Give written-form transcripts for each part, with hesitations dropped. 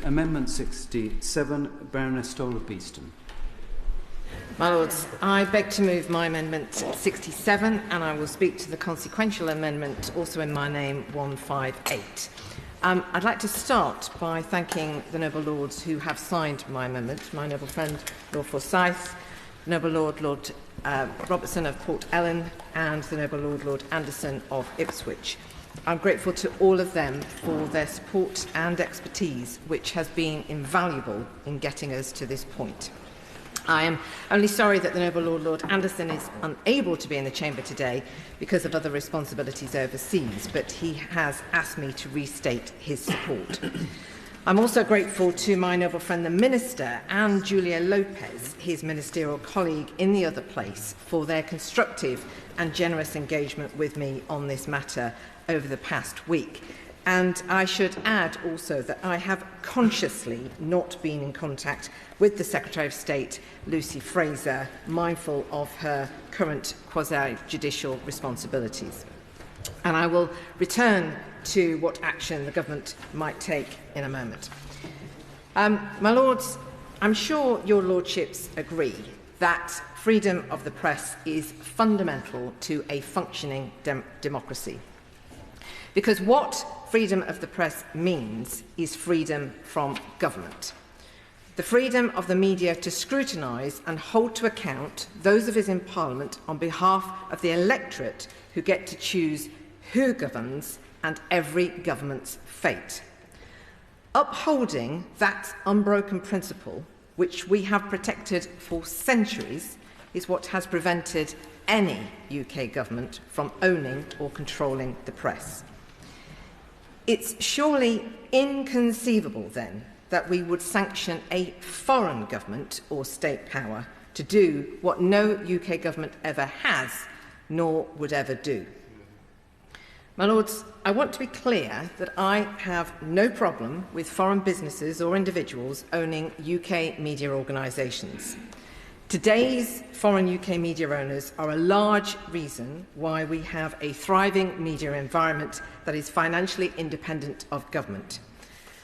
Amendment 67, Baroness Stoll of Beeston. My Lords, I beg to move my Amendment 67, and I will speak to the consequential amendment, also in my name, 158. I'd like to start by thanking the noble Lords who have signed my amendment, my noble friend Lord Forsyth, noble Lord Robertson of Port Ellen, and the noble Lord Anderson of Ipswich. I'm grateful to all of them for their support and expertise, which has been invaluable in getting us to this point. I am only sorry that the noble Lord Anderson is unable to be in the chamber today because of other responsibilities overseas, but he has asked me to restate his support. I'm also grateful to my noble friend the Minister and Julia Lopez, his ministerial colleague in the other place, for their constructive and generous engagement with me on this matter over the past week. And I should add also that I have consciously not been in contact with the Secretary of State, Lucy Fraser, mindful of her current quasi-judicial responsibilities. And I will return to what action the government might take in a moment. My Lords, I'm sure your Lordships agree that freedom of the press is fundamental to a functioning democracy. Because what freedom of the press means is freedom from government. The freedom of the media to scrutinise and hold to account those of us in Parliament on behalf of the electorate who get to choose who governs and every government's fate. Upholding that unbroken principle, which we have protected for centuries, is what has prevented any UK government from owning or controlling the press. It's surely inconceivable, then, that we would sanction a foreign government or state power to do what no UK government ever has, nor would ever do. My Lords, I want to be clear that I have no problem with foreign businesses or individuals owning UK media organisations. Today's foreign UK media owners are a large reason why we have a thriving media environment that is financially independent of government.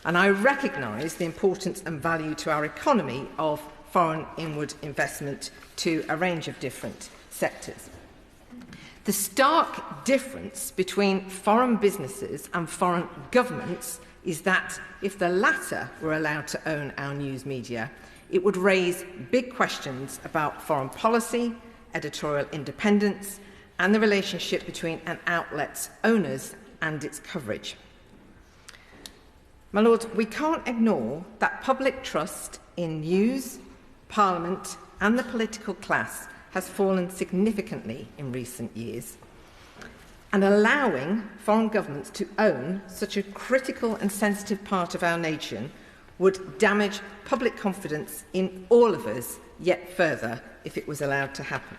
And I recognise the importance and value to our economy of foreign inward investment to a range of different sectors. The stark difference between foreign businesses and foreign governments is that if the latter were allowed to own our news media, it would raise big questions about foreign policy, editorial independence, and the relationship between an outlet's owners and its coverage. My Lord, we can't ignore that public trust in news, Parliament, and the political class has fallen significantly in recent years. And allowing foreign governments to own such a critical and sensitive part of our nation would damage public confidence in all of us yet further if it was allowed to happen.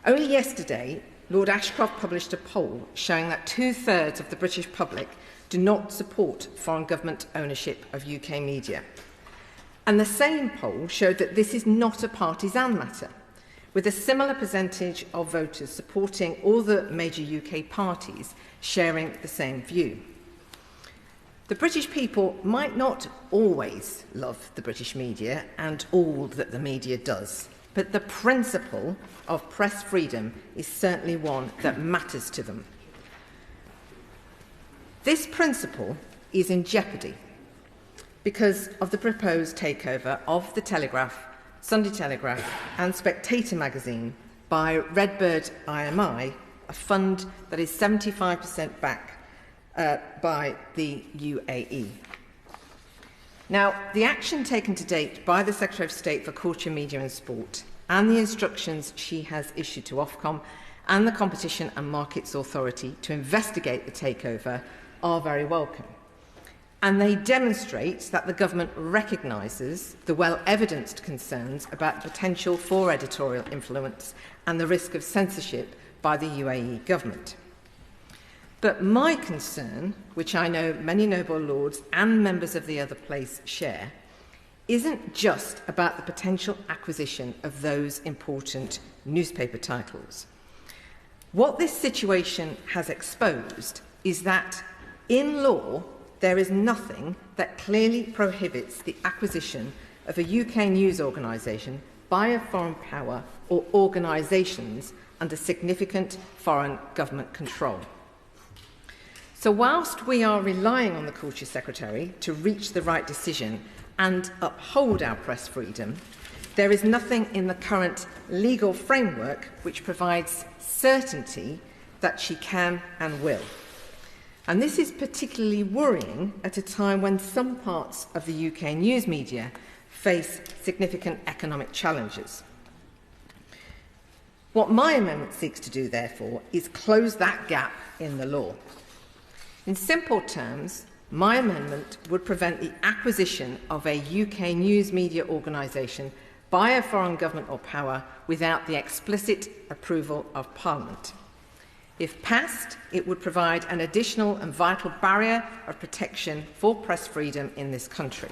Only yesterday, Lord Ashcroft published a poll showing that 2/3 of the British public do not support foreign government ownership of UK media. And the same poll showed that this is not a partisan matter, with a similar percentage of voters supporting all the major UK parties sharing the same view. The British people might not always love the British media and all that the media does, but the principle of press freedom is certainly one that matters to them. This principle is in jeopardy because of the proposed takeover of The Telegraph, Sunday Telegraph and Spectator magazine by Redbird IMI, a fund that is 75% backed by the UAE. Now, the action taken to date by the Secretary of State for Culture, Media and Sport and the instructions she has issued to Ofcom and the Competition and Markets Authority to investigate the takeover are very welcome. And they demonstrate that the government recognises the well-evidenced concerns about the potential for editorial influence and the risk of censorship by the UAE government. But my concern, which I know many noble lords and members of the other place share, isn't just about the potential acquisition of those important newspaper titles. What this situation has exposed is that, in law, there is nothing that clearly prohibits the acquisition of a UK news organisation by a foreign power or organisations under significant foreign government control. So whilst we are relying on the Culture Secretary to reach the right decision and uphold our press freedom, there is nothing in the current legal framework which provides certainty that she can and will. And this is particularly worrying at a time when some parts of the UK news media face significant economic challenges. What my amendment seeks to do, therefore, is close that gap in the law. In simple terms, my amendment would prevent the acquisition of a UK news media organisation by a foreign government or power without the explicit approval of Parliament. If passed, it would provide an additional and vital barrier of protection for press freedom in this country.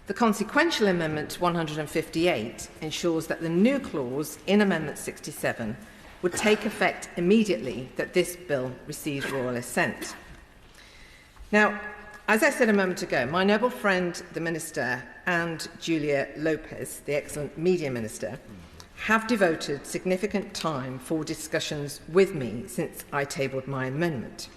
The consequential Amendment 158 ensures that the new clause in Amendment 67 would take effect immediately that this bill receives royal assent. Now, as I said a moment ago, my noble friend, the Minister, and Julia Lopez, the excellent Media Minister, have devoted significant time for discussions with me since I tabled my amendment.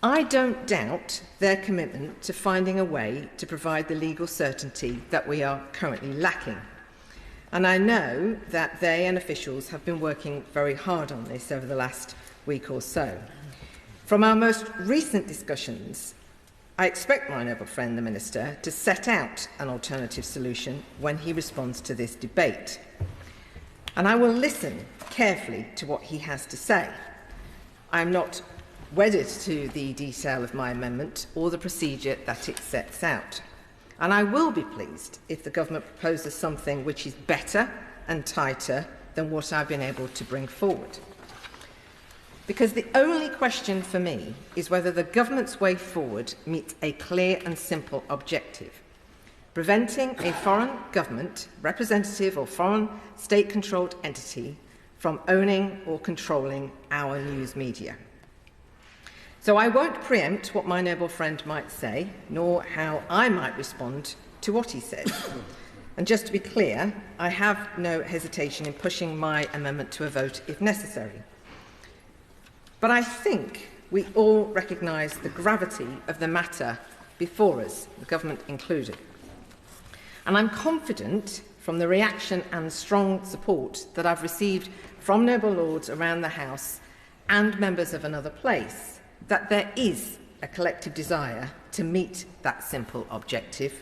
I don't doubt their commitment to finding a way to provide the legal certainty that we are currently lacking. And I know that they and officials have been working very hard on this over the last week or so. From our most recent discussions, I expect my noble friend, the Minister, to set out an alternative solution when he responds to this debate. And I will listen carefully to what he has to say. I am not wedded to the detail of my amendment or the procedure that it sets out. And I will be pleased if the government proposes something which is better and tighter than what I've been able to bring forward. Because the only question for me is whether the government's way forward meets a clear and simple objective: preventing a foreign government, representative or foreign state-controlled entity from owning or controlling our news media. So I won't preempt what my noble friend might say, nor how I might respond to what he says. And just to be clear, I have no hesitation in pushing my amendment to a vote if necessary. But I think we all recognise the gravity of the matter before us, the government included. And I'm confident from the reaction and strong support that I've received from noble lords around the House and members of another place that there is a collective desire to meet that simple objective.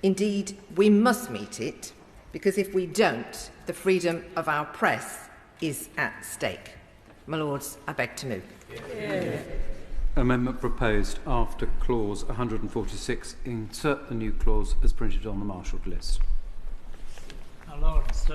Indeed, we must meet it, because if we don't, the freedom of our press is at stake. My Lords, I beg to move. Yeah. Amendment proposed after clause 146. Insert the new clause as printed on the marshalled list. My Lords,